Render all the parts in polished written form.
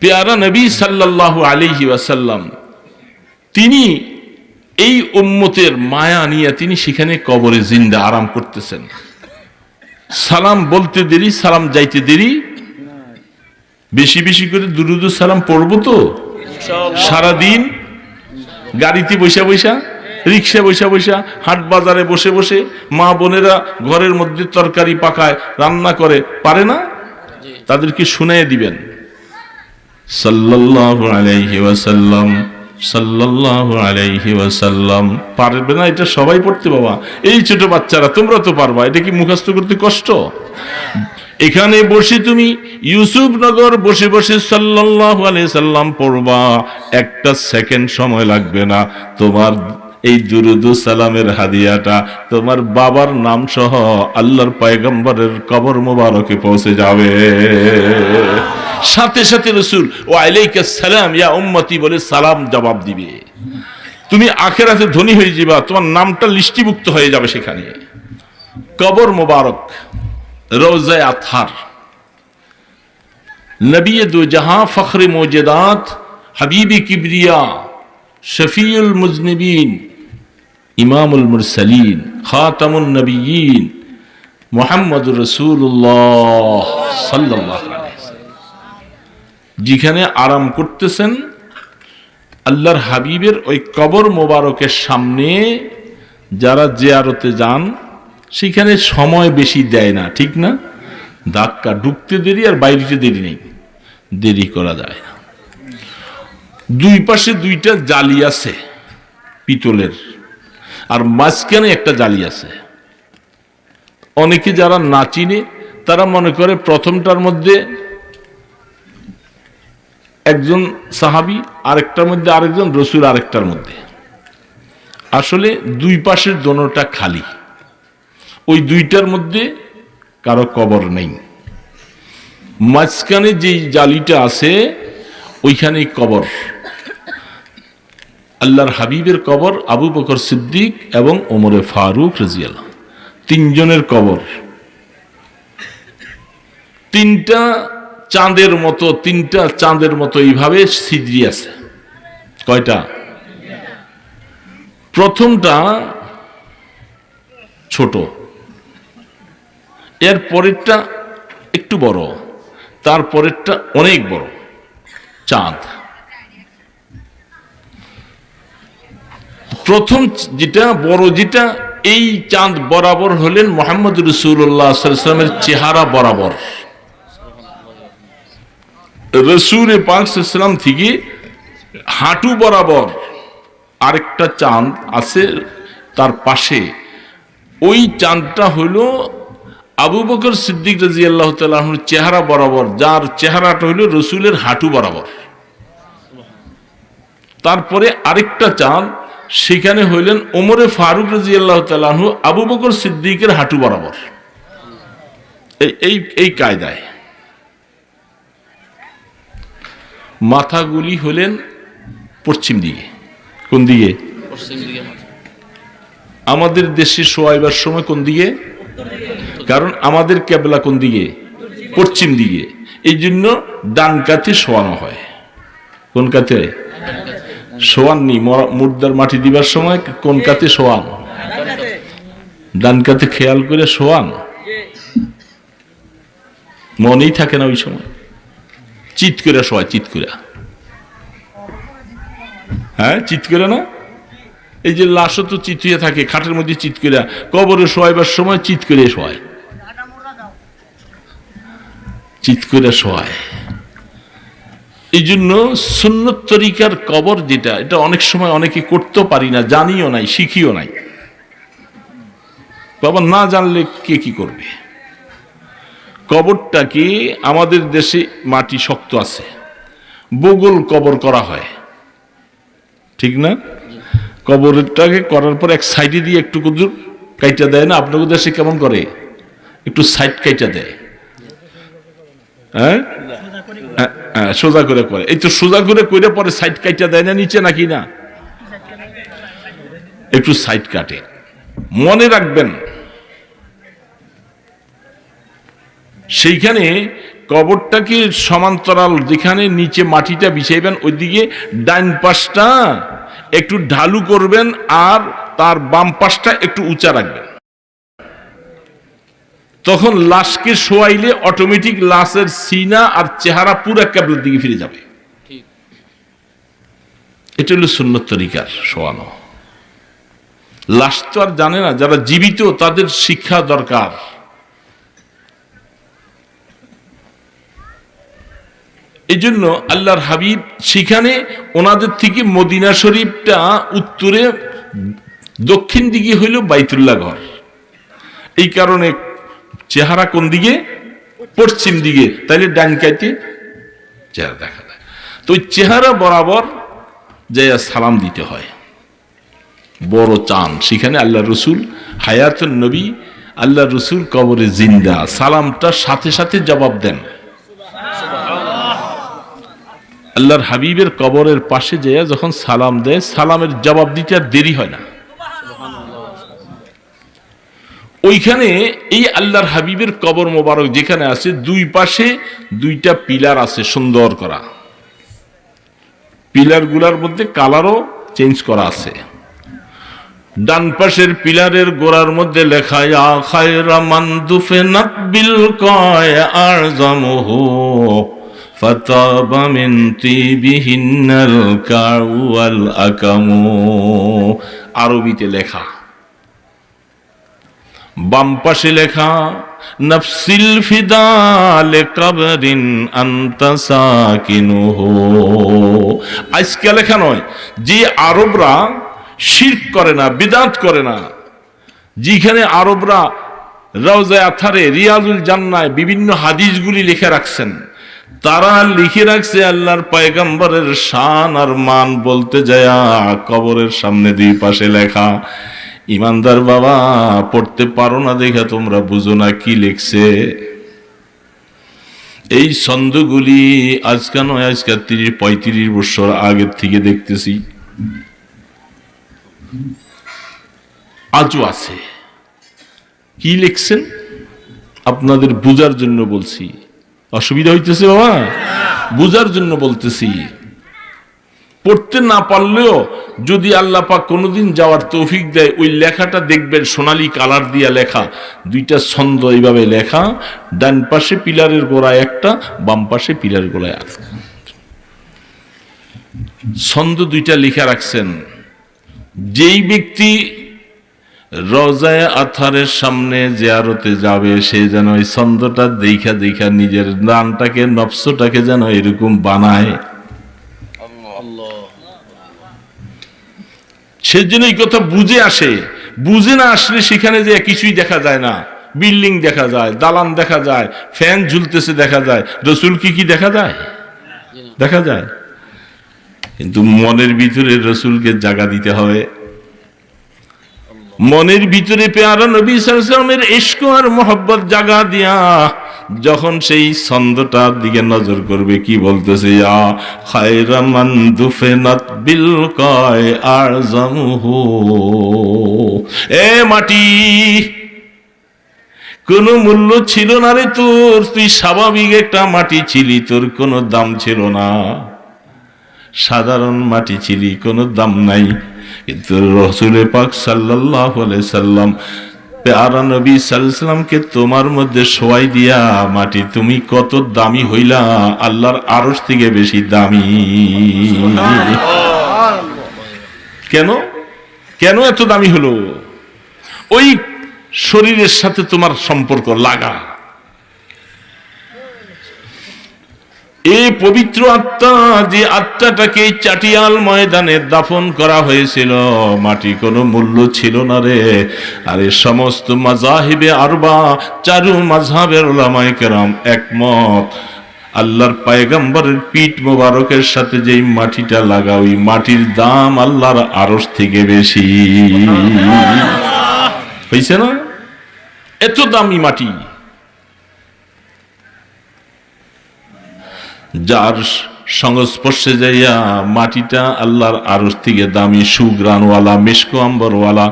পেয়ারা নবী সাল্লাল্লাহু আলাইহি ওয়াসাল্লাম তিনি এই উম্মতের মায়া নিয়ে তিনি সেখানে কবরে জিন্দা আরাম করতেছেন। সালাম বলতে দেরি, সালাম যাইতে দেরি, বেশি বেশি করে দুরুদ সালাম পড়বো তো সারাদিন, গাড়িতে বসে বসা, রিক্সা বসে বসা, হাট বাজারে বসে বসে, মা বোনেরা ঘরের মধ্যে তরকারি পাকায়, রান্না করে, পারে না, তাদেরকে শুনিয়ে দিবেন সাল্লাল্লাহু আলাইহি ওয়াসাল্লাম, সাল্লাল্লাহু আলাইহি ওয়াসাল্লাম। পারবে না এটা সবাই পড়তে বাবা, এই ছোট বাচ্চারা তোমরা তো পারবা, এটা কি মুখস্থ করতে কষ্ট? এখানে বসে তুমি ইউসুফনগর বসে বসে সাল্লাল্লাহু আলাইহি সাল্লাম পড়বা, একটা সেকেন্ড সময় লাগবে না। তোমার এই দুরুদ সালামের হাদিয়াটা তোমার বাবার নাম সহ আল্লাহর পয়গম্বরের কবর মোবারকে পৌঁছে যাবে। সাথে সাথে রাসূল ওয়া আলাইকাস সালাম ইয়া উম্মতি বলে সালাম জবাব দিবে। তুমি আখিরাতে ধনী হয়ে যাবে, তোমার নামটা লিস্টিভুক্ত হয়ে যাবে সেখানে। কবর মোবারক, রওজায়ে আতহার, নবী দু জাহাঁ, ফখরে মৌজুদাত, হাবিবে কিবরিয়া, শফিউল মুজনিবিন, ইমামুল মুরসালিন, খাতামুন নবিয়্যিন, মুহাম্মদুর রাসূলুল্লাহ সাল্লাল্লাহু আলাইহি ওয়াসাল্লাম যেখানে আরাম করতেছেন আল্লাহর হাবিবের ওই কবর মোবারকের সামনে যারা জিয়ারতে যান সেখানে সময় বেশি দেয় না, ঠিক না? ধাক্কা, ঢুকতে দেরি আর বাইরে দেরি নেই, দেরি করা যায় না। দুই পাশে দুইটা জালি আছে পিতলের, আর মাঝখানে একটা জালি আছে। অনেকে যারা না চিনে তারা মনে করে প্রথমটার মধ্যে একজন সাহাবী, আরেকটার মধ্যে আরেকজন রসুল, আরেকটার মধ্যে। আসলে দুই পাশের দোনোটা খালি, ওই দুইটার মধ্যে কারো কবর নেই। মাঝখানে যেই জালিটা আছে ওইখানেই কবর, আল্লাহর হাবিবের কবর, আবু বকর সিদ্দিক এবং ওমরে ফারুক রাদিয়াল্লাহু, তিনজনের কবর। তিনটা চাঁদের মতো এইভাবে সিদরি আছে। কয়টা? প্রথমটা ছোট, এর পরেরটা একটু বড়, তার পরেরটা অনেক বড় চাঁদ। প্রথম যেটা বড়, যেটা এই চাঁদ বরাবর হলেন মুহাম্মদ রাসূলুল্লাহ সাল্লাল্লাহু আলাইহি ওয়াসাল্লামের চেহারা বরাবর। রাসূল পাক সাল্লাল্লাহু আলাইহি ওয়াসাল্লাম থেকে হাঁটু বরাবর আরেকটা চাঁদ আছে তার পাশে। ওই চাঁদটা হইল আবু বকর সিদ্দিক রাদিয়াল্লাহু তাআলা আনহুর চেহারা বরাবর, যার চেহারাটা হইল রাসূলের হাঁটু বরাবর। তারপরে আরেকটা চাঁদ, সেখানে হইলেন ওমরে ফারুক রাদিয়াল্লাহু তাআলা আনহু আবু বকর সিদ্দিকের হাঁটু বরাবর। এই কায়দায় মাথাগুলি হলেন পশ্চিম দিকে। কোন দিকে? আমাদের দেশে শোয়াইবার সময় কোন দিকে? কারণ আমাদের কেবলা কোন দিকে? পশ্চিম দিকে। এই জন্য ডান কাতে শোয়ানো হয়। কোন কাতে শোয়াননি? মুর্দার মাটি দিবার সময় কোন কাতে শোয়ান? ডান কাতে খেয়াল করে শোয়ান, মনেই থাকে না ওই সময়। চিৎ করে শোয়ায়, চিৎ করে, হ্যাঁ চিৎ করে না? এই যে লাশও তো চিৎ হয়ে থাকে খাটের মধ্যে, চিৎ করে। কবরে শোয়াইবার সময় চিৎ করে শোয়ায়, চিৎ করে শোয়ায়। এই জন্য সুন্নত তরিকার কবর যেটা, এটা অনেক সময় অনেকে করতেও পারি না, জানিও নাই, শিখিও নাই। বাবা না জানলে কে কি করবে? কবরটাকে আমাদের দেশে মাটি শক্ত আছে, বগল কবর করা হয়, ঠিক না? কবরটাকে করার পর এক সাইডে দিয়ে একটু কুদুর কাইটা দেয় না? আপনাদের দেশে কেমন করে? একটু সাইড কাইটা দেয়, হ্যাঁ সোজা করে করে। এই তো সোজা করে করে পরে সাইড কাইটা দেয় না নিচে, নাকি না? একটু সাইড কাটে। মনে রাখবেন সেইখানে কবরটাকে সমান্তরাল, যেখানে নিচে মাটিটা বিছাইবেন ওইদিকে ডাইন পাশটা একটু ঢালু করবেন আর তার বাম পাশটা একটু উঁচা রাখবেন। তখন লাশকে শোয়াইলে অটোমেটিক লাশের সিনা আর চেহারা পুরো কিবলার দিকে ফিরে যাবে। এটা হলো সুন্নত তরিকার শোয়ানো। লাশ তো আর জানে না, যারা জীবিত তাদের শিক্ষা দরকার। এই জন্য আল্লাহর হাবিব সেখানে ওনাদের থেকে মদিনা শরীফটা উত্তরে, দক্ষিণ দিকে হইল বাইতুল্লাহ ঘর। এই কারণে চেহারা কোন দিকে? পশ্চিম দিকে, তাইলে ডান কাইতে চেহারা দেখা যায়। তো ওই চেহারা বরাবর যাইয়া সালাম দিতে হয়। বড় চান সেখানে আল্লাহ রসুল হায়াতুন নবী, আল্লাহ রসুল কবরে জিন্দা, সালামটা সাথে সাথে জবাব দেন। আল্লাহর হাবিবের কবরের পাশে যাইয়া যখন সালাম দেয়, সালামের জবাব দিতে আর দেরি হয় না। ওইখানে এই আল্লাহর হাবিবের কবর মোবারক যেখানে আছে, দুই পাশে দুইটা পিলার আছে সুন্দর করা। পিলার গুলার মধ্যে কালারও চেঞ্জ করা আছে। ডান পাশের পিলারের গোড়ার মধ্যে লেখা ইয়া খায়রা মান দুফিনাত বিল কয় আরজামুহু ফাতাবা মিন তিবিহিন্নাল কাওয়াল আকামু, আরবিতে লেখা। বাম পাশে লেখা নফসিল ফিদা লিকবরিন আনতা সাকিনুহু। আজকে লেখা নয়, যে আরবরা শিরক করে না, বিদআত করে না, যেখানে আরবরা রওজা আথারে, রিয়াজুল জান্নায় বিভিন্ন হাদিসগুলি লিখে রাখছেন, তারা লিখে রাখছে আল্লাহর পয়গম্বরের শান আর মান বলতে যায়া কবরের সামনে দুই পাশে লেখা। ইমানদার বাবা, পড়তে পারো না দেখে তোমরা বুঝো না কি লিখছে। এই ছন্দগুলি আজকে নয়, আজকে 30-35 বছর আগের থেকে দেখতেছি, আজও আছে। কি লিখছেন আপনাদের বুঝার জন্য বলছি। অসুবিধা হইতেছে বাবা? বুঝার জন্য বলতেছি। পড়তে না পারলেও যদি আল্লাহ পাক কোনোদিন যাওয়ার তৌফিক দেয়, ওই লেখাটা দেখবেন সোনালী কালার দিয়া লেখা, দুইটা ছন্দ এইভাবে লেখা, ডান পাশে পিলারের গোড়ায় একটা, বাম পাশে পিলারের গোড়ায় একটা, ছন্দ দুইটা লিখা রাখছেন। যেই ব্যক্তি রওজায়ে আথারের সামনে জিয়ারতে যাবে, সে যেন ওই ছন্দটা দেখা দেখা নিজের নামটাকে, নফসটাকে যেন এরকম বানায়। সেজন্য এই কথা বুঝে আসে। বুঝে না আসলে সেখানে যে কিছুই দেখা যায় না। বিল্ডিং দেখা যায়, দালান দেখা যায়, ফ্যান ঝুলতেছে দেখা যায়, রসুল কি দেখা যায়? দেখা যায়। কিন্তু মনের ভিতরে রসুলকে জায়গা দিতে হবে। মনের ভিতরে পেয়ারা নবী সাল্লাল্লাহু আলাইহি ওয়াসাল্লামের ইশক আর মোহব্বত জাগা দিয়া যখন সেই ছন্দটার দিকে নজর করবে, কি বলতেছে? ইয়া খায়রা মান দুফিনাত বিল কয় আরজামুহু। এ মাটি, কোনো মূল্য ছিল না রে তোর, তুই স্বাভাবিক একটা মাটি ছিলি, তোর কোনো দাম ছিল না, সাধারণ মাটি ছিলি, কোনো দাম নাই। কিন্তু রাসূল পাক সাল্লাল্লাহু আলাইহি সাল্লাম, প্যারা নবী সাল্লাল্লাহু আলাইহি সাল্লামকে তোমার মধ্যে শোয়াই দিয়া, মাটি তুমি কত দামি হইলা, আল্লাহর আরশ থেকে বেশি দামি। কেন কেন এত দামি হলো? ওই শরীরের সাথে তোমার সম্পর্ক লাগা। এই পবিত্র আত্মা, যে আত্মাটাকে চাটিয়াল ময়দানে দাফন করা হয়েছিল, মাটি কোনো মূল্য ছিল না রে। আর এই সমস্ত মাযহাবে আরবা, চারু মাযহাবের উলামায়ে কেরাম একমত, আল্লাহর পয়গম্বরের পিঠ মোবারকের সাথে যেই মাটিটা লাগা, ওই মাটির দাম আল্লাহর আরশ থেকে বেশি। হইছে না? এত দামি মাটি, যার সংস্পর্শে যাইয়া মাটিটা আল্লাহর আরশ থেকে দামি, সুগ্রানওয়ালা, মিশক আম্বরওয়ালা।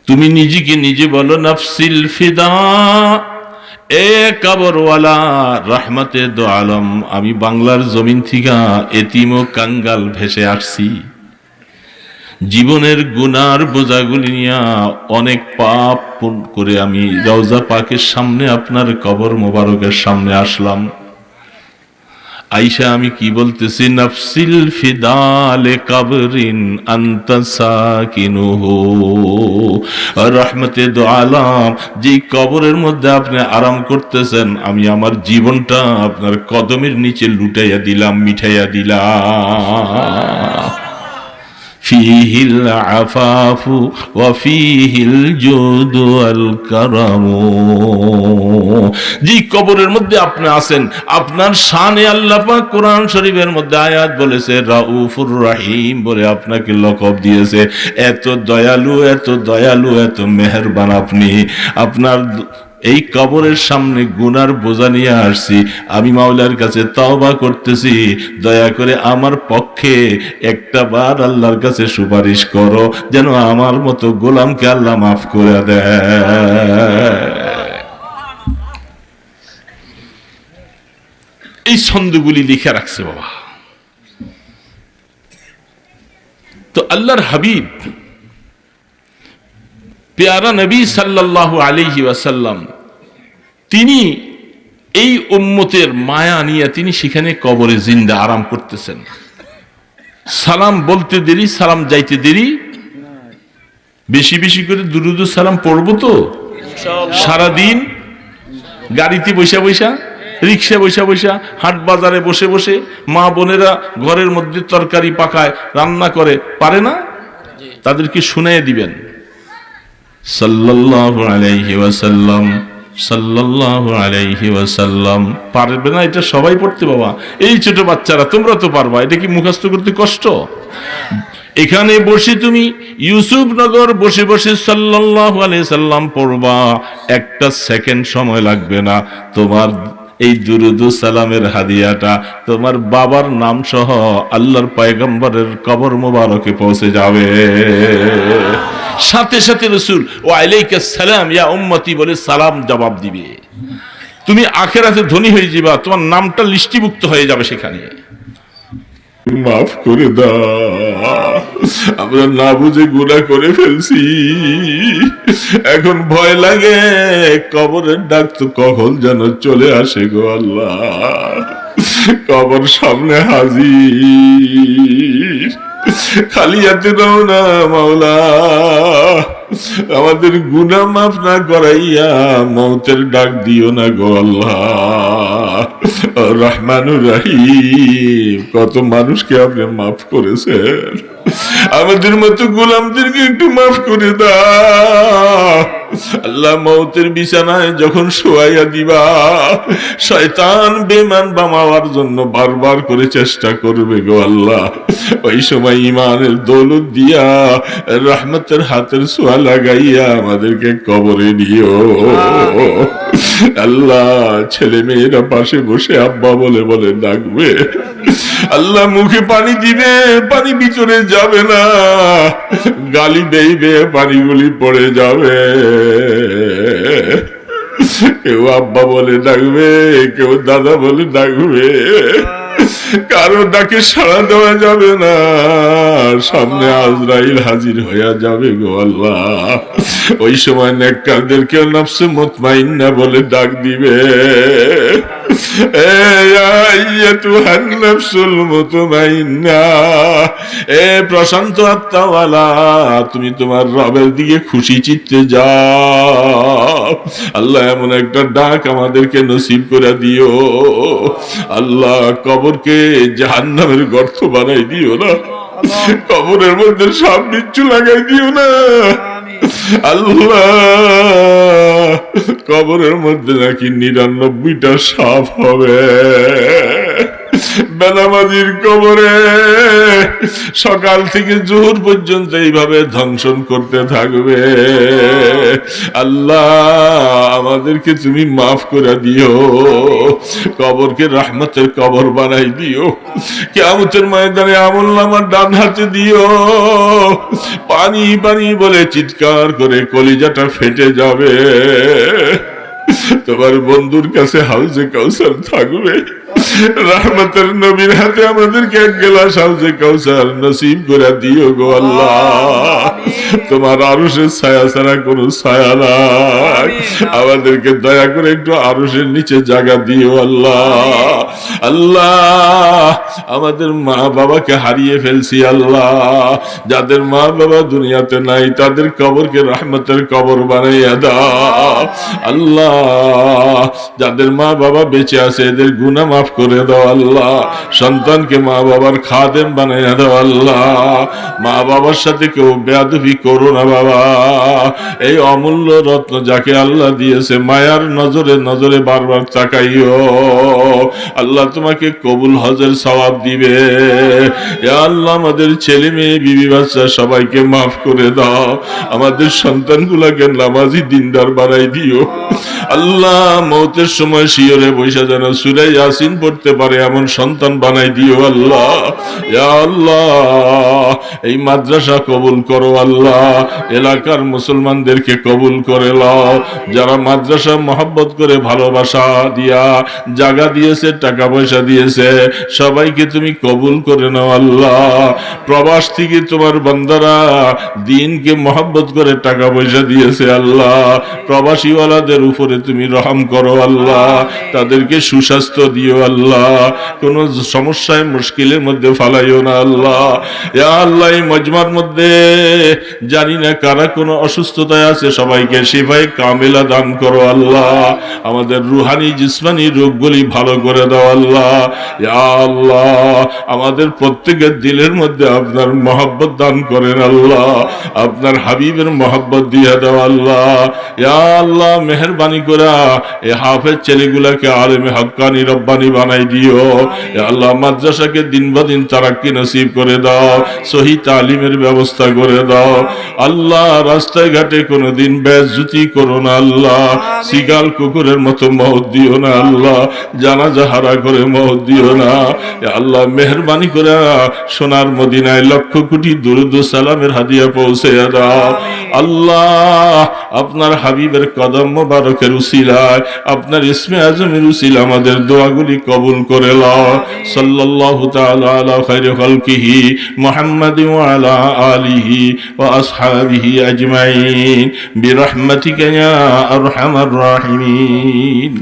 তুমি নিজেকে নিজে বলো নাফসিল ফিদা, এ কবরওয়ালা রহমতে দো আলম, আমি বাংলার জমিন থেকে এতিম ও কাঙ্গাল ভেসে আসছি। জীবনের গুনার বোঝাগুলি নিয়ে অনেক পাপ করে আমি রওজা পাকের সামনে, আপনার কবর মোবারকের সামনে আসলাম। আইসা আমি কি বলতেছি, নাফসিল ফিদালে কবরিন আনতা সাকিনুহু, রহমতে দো আলম, যে কবরের মধ্যে আপনি আরাম করতেছেন, আমি আমার জীবনটা আপনার কদমের নিচে লুটাইয়া দিলাম, মিঠাইয়া দিলাম। ফিহিল আফাফু ওয়া ফিহিল জুদু ওয়াল কারামু, যে কবরের মধ্যে আপনি আছেন, আপনার শানে আল্লাহ পাক কোরআন শরীফের মধ্যে আয়াত বলেছে রাউফুর রহিম বলে আপনাকে লকব দিয়েছে। এত দয়ালু, এত দয়ালু, এত মেহেরবান আপনি। আপনার এই কবরের সামনে গুনার বোঝা নিয়ে আসছি, আমি মাওলার কাছে তওবা করতেছি, দয়া করে আমার পক্ষে একটা বার আল্লাহর কাছে সুপারিশ করো, যেন আমার মতো গোলামকে আল্লাহ মাফ করে দেয়। এই ছন্দগুলি লিখে রাখছে বাবা। তো আল্লাহর হাবিব পেয়ারা নবী সাল্লাল্লাহু আলাইহি ওয়াসাল্লাম, তিনি এই উম্মতের মায়া নিয়ে তিনি সেখানে কবরে জিন্দা আরাম করতেছেন। সালাম বলতে দেরি, সালাম যাইতে দেরি, বেশি বেশি করে দুরুদ সালাম পড়বো তো সারাদিন, গাড়িতে বৈশা বৈশা, রিক্সা বৈশা বৈশা, হাট বাজারে বসে বসে, মা বোনেরা ঘরের মধ্যে তরকারি পাকায়, রান্না করে, পারে না, তাদেরকে শুনিয়ে দিবেন সাল্লাল্লাহু আলাইহি ওয়াসাল্লাম, সাল্লাল্লাহু আলাইহি ওয়াসাল্লাম। পারবে না এটা সবাই পড়তে বাবা, এই ছোট বাচ্চারা, তোমরা তো পারবা, এটা কি মুখস্থ করতে কষ্ট? এখানে বসে তুমি ইউসুফনগর বসে বসে সাল্লাল্লাহু আলাইহি সাল্লাম পড়বা, একটা সেকেন্ড সময় লাগবে না। তোমার এই দুরুদ সালামের হাদিয়াটা তোমার বাবার নাম সহ আল্লাহর পয়গম্বরের কবর মোবারকে পৌঁছে যাবে। সাথে সাথে রাসূল ওয়া আলাইকাস সালাম ইয়া উম্মতি বলে সালাম জবাব দিবে। তুমি আখিরাতে ধনী হয়ে যাবে, তোমার নামটা লিস্টিভুক্ত হয়ে যাবে সেখানে। মাফ করে দাও, আমরা না বুঝে গুনাহ করে ফেলছি, এখন ভয় লাগে কবরের ডাক তো কখন যেন চলে আসে গো আল্লাহ। কবর সামনে হাজির, খালি হাতে দাও না মাওলা, আমাদের গুনাহ মাফ না করাইয়া মওতের ডাক দিও না গো আল্লাহ। রহমানুর রহিম, কত মানুষকে আপনি মাফ করেছেন, আমাদের মতো গোলামদেরকে একটু মাফ করে দাও আল্লাহ। মওতের বিছানায় যখন শোয়াইয়া দিবা, শয়তান বেঈমান বামাওয়ার জন্য বারবার করে চেষ্টা করবে গো আল্লাহ। ওই সময় ঈমানের দৌলত দিয়া রহমতের হাতের ছোঁয়া লাগাইয়া আমাদেরকে কবরে নিও আল্লাহ। ছেলে মেয়েরা পাশে বসে আব্বা বলে বলে ডাকবে, আল্লাহ মুখে পানি দিবে, পানি ভিতরে যাবে না, গালি দেইবে, পানিগুলি পড়ে যাবে। কেউ আব্বা বলে ডাকবে, কেউ দাদা বলে ডাকবে, কারো ডাকে সাড়া দেওয়া যাবে না, সামনে আজরাইল হাজির হইয়া যাবে গো আল্লাহ। ওই সময় নেককারদেরকে নফসে মুতমাইন্না বলে ডাক দিবে, প্রশান্ত আত্মাওয়ালা, তুমি তোমার রবের দিকে খুশি চিত্তে যাও। আল্লাহ এমন একটা ডাক আমাদেরকে নসিব করে দিও আল্লাহ। কবরকে জাহান্নামের গর্ত বানাই দিও না, কবরের মধ্যে সাপ বিচ্ছু লাগাই দিও না আল্লাহ। কবরের মধ্যে নাকি ৯৯টা সাপ হবে। বেনামাজির কবরে সকাল থেকে জোহর পর্যন্ত এইভাবে ধ্বংসন করতে থাকবে। আল্লাহ আমাদেরকে তুমি মাফ করে দিও, কবরকে রহমতের কবর বানাই দিও। কিয়ামতের ময়দানে আমলনামার ডান হাতে দিও, পানি পানি বলে চিৎকার করে কলিজাটা ফেটে যাবে। তোমার বন্ধুর কাছে হাউজে কাউসার থাকবে, রহমতের নবীর হাতে আমাদেরকে এক গ্লাস হাউজে কাউসার নসিব করে দিও গো আল্লাহ। তোমার আরশের ছায়া ছাড়া কোনো ছায়া নাই, আমাদেরকে দয়া করে একটু আরশের নিচে জায়গা দিও আল্লাহ। আল্লাহ আমাদের মা বাবাকে হারিয়ে ফেলছি আল্লাহ, যাদের মা বাবা দুনিয়াতে নাই তাদের কবরকে রহমতের কবর বানাইয়া দাও আল্লাহ। যাদের মা বাবা বেঁচে আছে এদের গুনাহ মাফ করে দাও আল্লাহ। সন্তানকে মা বাবার খাদেম বানাইয়া দাও আল্লাহ। মা বাবার সাথে কেউ বেয়াদবি করো না বাবা। এই অমূল্য রত্ন যাকে আল্লাহ দিয়েছে মায়ার নজরে নজরে বারবার তাকাইও আল্লাহ, তোমাকে কবুল হজের সওয়াব দিবে। ইয়া আল্লাহ আমাদের ছেলে মেয়ে বিবি বাচ্চা সবাইকে মাফ করে দাও, আমাদের সন্তানগুলোকে নামাজি দিনদার বানাই দিও আল্লাহ। মৌতের সময় শিয়রে বৈশা যেন সূরা ইয়াসিন পড়তে পারে এমন সন্তান বানাই দিও আল্লাহ। ইয়া আল্লাহ এই মাদ্রাসা কবুল করো আল্লাহ, এলাকার মুসলমানদেরকে কবুল করে নাও। যারা মাদ্রাসা মহব্বত করে ভালোবাসা দিয়া জায়গা দিয়েছে টাকা পয়সা দিয়েছে সবাইকে তুমি কবুল করে নাও আল্লাহ। প্রবাস থেকে তোমার বান্দারা দ্বীনকে মহব্বত করে টাকা পয়সা দিয়েছে আল্লাহ, প্রবাসীওয়ালাদের উপরে তুমি রহম করো আল্লাহ, তাদেরকে সুস্বাস্থ্য দিও আল্লাহ, কোন সমস্যায় মুশকিলের মধ্যে ফালাইও না আল্লাহ। ইয়া আল্লাহ এই মজমার মধ্যে জানি না কারা কোনো অসুস্থতায় আছে সবাইকে শিফায়ে কামিলা দান করো আল্লাহ। আমাদের রুহানি জিসমানি রোগগুলি ভালো করে দাও আল্লাহ। ইয়া আল্লাহ আমাদের প্রত্যেকের দিলের মধ্যে আপনার মহব্বত দান করেন আল্লাহ, আপনার হাবিবের মহব্বত দিয়ে দাও আল্লাহ। ইয়া আল্লাহ মেহেরবানি করে এই হাফেজ ছেলেগুলাকে আলেমে হক্কানি রব্বানি বানাই দিও। ইয়া আল্লাহ মাদ্রাসাকে দিন বা দিন তারাক্কি নসিব করে দাও, সহি তালিমের ব্যবস্থা করে দাও আল্লাহ। রাস্তায় ঘাটে কোনোদিন বেইজ্জতি করো না আল্লাহ, শিগাল কুকুরের মতো মওত দিও না আল্লাহ, জানাজা হারা করে মওত দিও না। ইয়া আল্লাহ মেহেরবানি করে সোনার মদিনায় লক্ষ কোটি দুরূদ ও সালামের হাদিয়া পৌঁছে দাও আল্লাহ। আপনার হাবিবের কদম মোবারকের উসিলায় আপনার ইসমে আজমের উসিলা আমাদের দোয়াগুলি কবুল করে নাও। সাল্লাল্লাহু তাআলা আলা খায়রি খালকিহি মুহাম্মাদিন ওয়া আলা আলিহি ওয়া আসহাবিহি আজমাইন বিরহমাতিকা ইয়া আরহামার রাহিমিন।